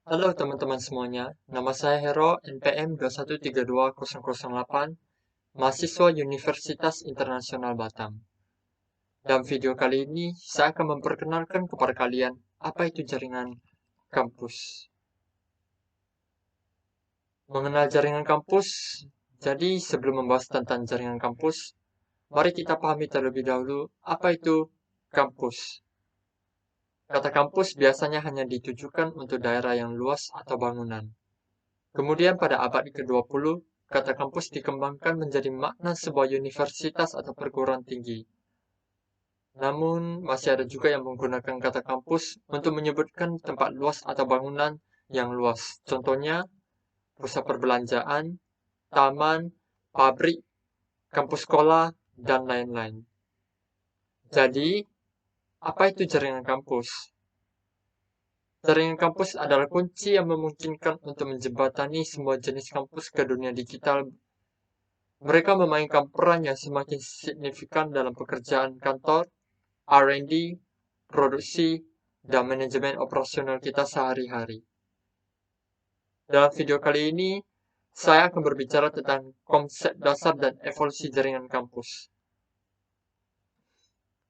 Halo teman-teman semuanya, nama saya Hero NPM 2132008, mahasiswa Universitas Internasional Batam. Dalam video kali ini, saya akan memperkenalkan kepada kalian apa itu jaringan kampus. Mengenal jaringan kampus, jadi sebelum membahas tentang jaringan kampus, mari kita pahami terlebih dahulu apa itu kampus. Kata kampus biasanya hanya ditujukan untuk daerah yang luas atau bangunan. Kemudian pada abad ke-20, kata kampus dikembangkan menjadi makna sebuah universitas atau perguruan tinggi. Namun, masih ada juga yang menggunakan kata kampus untuk menyebutkan tempat luas atau bangunan yang luas. Contohnya, pusat perbelanjaan, taman, pabrik, kampus sekolah, dan lain-lain. Jadi, apa itu jaringan kampus? Jaringan kampus adalah kunci yang memungkinkan untuk menjembatani semua jenis kampus ke dunia digital. Mereka memainkan peran yang semakin signifikan dalam pekerjaan kantor, R&D, produksi, dan manajemen operasional kita sehari-hari. Dalam video kali ini, saya akan berbicara tentang konsep dasar dan evolusi jaringan kampus.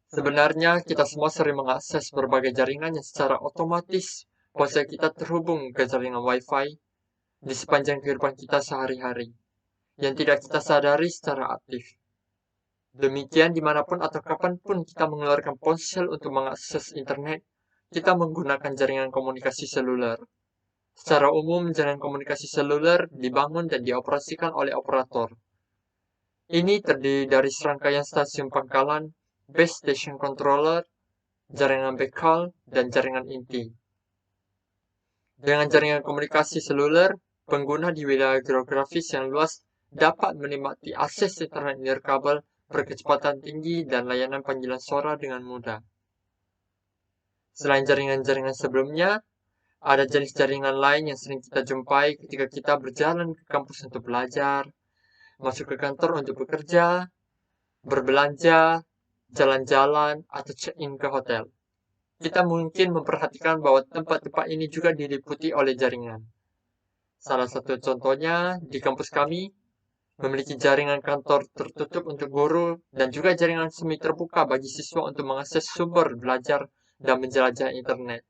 Sebenarnya, kita semua sering mengakses berbagai jaringan yang secara otomatis ponsel kita terhubung ke jaringan Wi-Fi di sepanjang kehidupan kita sehari-hari, yang tidak kita sadari secara aktif. Demikian dimanapun atau kapanpun kita mengeluarkan ponsel untuk mengakses internet, kita menggunakan jaringan komunikasi seluler. Secara umum, jaringan komunikasi seluler dibangun dan dioperasikan oleh operator. Ini terdiri dari serangkaian stasiun pangkalan, base station controller, jaringan backhaul, dan jaringan inti. Dengan jaringan komunikasi seluler, pengguna di wilayah geografis yang luas dapat menikmati akses internet nirkabel berkecepatan tinggi dan layanan panggilan suara dengan mudah. Selain jaringan-jaringan sebelumnya, ada jenis jaringan lain yang sering kita jumpai ketika kita berjalan ke kampus untuk belajar, masuk ke kantor untuk bekerja, berbelanja, jalan-jalan, atau check-in ke hotel. Kita mungkin memperhatikan bahwa tempat-tempat ini juga diliputi oleh jaringan. Salah satu contohnya di kampus kami memiliki jaringan kantor tertutup untuk guru dan juga jaringan semi terbuka bagi siswa untuk mengakses sumber belajar dan menjelajah internet.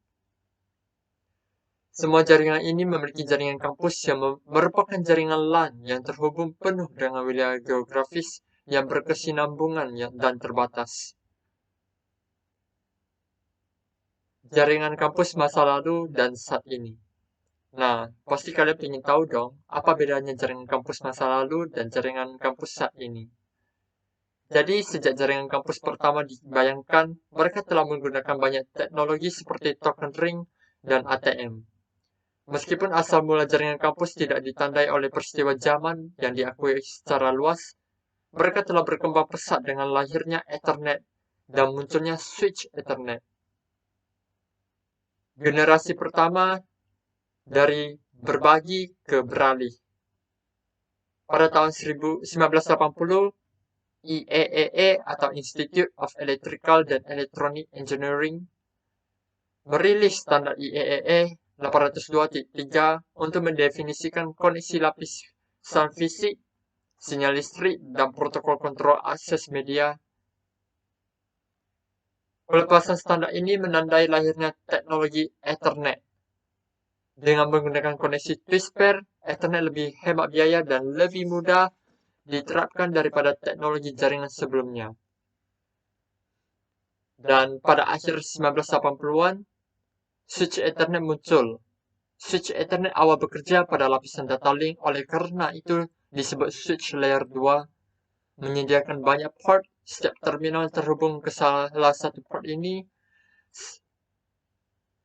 Semua jaringan ini memiliki jaringan kampus yang merupakan jaringan LAN yang terhubung penuh dengan wilayah geografis yang berkesinambungan dan terbatas. Jaringan kampus masa lalu dan saat ini. Nah, pasti kalian ingin tahu dong, apa bedanya jaringan kampus masa lalu dan jaringan kampus saat ini. Jadi, sejak jaringan kampus pertama dibayangkan, mereka telah menggunakan banyak teknologi seperti token ring dan ATM. Meskipun asal mula jaringan kampus tidak ditandai oleh peristiwa zaman yang diakui secara luas, mereka telah berkembang pesat dengan lahirnya Ethernet dan munculnya switch Ethernet. Generasi pertama dari berbagi ke beralih. Pada tahun 1980, IEEE atau Institute of Electrical and Electronic Engineering merilis standar IEEE 802.3 untuk mendefinisikan koneksi lapisan fisik, sinyal listrik, dan protokol kontrol akses media. Pelepasan standar ini menandai lahirnya teknologi Ethernet. Dengan menggunakan koneksi twist pair, Ethernet lebih hemat biaya dan lebih mudah diterapkan daripada teknologi jaringan sebelumnya. Dan pada akhir 1980-an, switch Ethernet muncul. Switch Ethernet awal bekerja pada lapisan data link, oleh karena itu disebut switch layer 2, menyediakan banyak port. Setiap terminal terhubung ke salah satu port ini.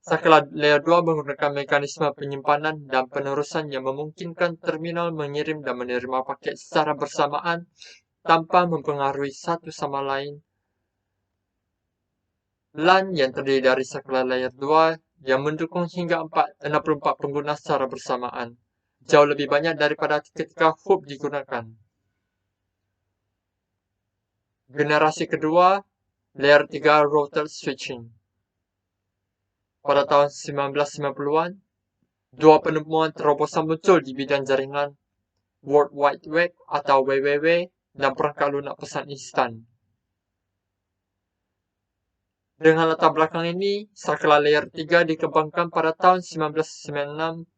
Skala layer 2 menggunakan mekanisme penyimpanan dan penerusan yang memungkinkan terminal mengirim dan menerima paket secara bersamaan tanpa mempengaruhi satu sama lain. LAN yang terdiri dari skala layer 2 yang mendukung hingga 64 pengguna secara bersamaan. Jauh lebih banyak daripada ketika hub digunakan. Generasi kedua, layer 3 router switching. Pada tahun 1990-an, Dua penemuan terobosan muncul di bidang jaringan World Wide Web atau WWW dan perangkat lunak pesan instan. Dengan latar belakang ini, saklar layer 3 dikembangkan pada tahun 1996.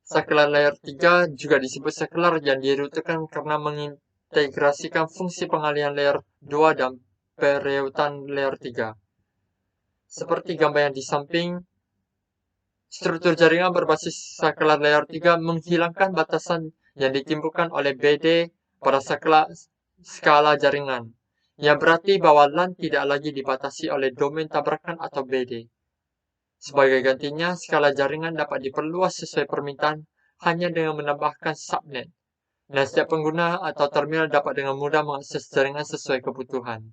Saklar layer 3 juga disebut saklar yang diruntuhkan karena mengintegrasikan fungsi pengalihan layer 2 dan pereutan layer 3. Seperti gambar yang di samping, struktur jaringan berbasis saklar layer 3 menghilangkan batasan yang ditimbulkan oleh BD pada skala jaringan, yang berarti bahwa LAN tidak lagi dibatasi oleh domain tabrakan atau BD. Sebagai gantinya, skala jaringan dapat diperluas sesuai permintaan hanya dengan menambahkan subnet, dan setiap pengguna atau terminal dapat dengan mudah mengakses jaringan sesuai kebutuhan.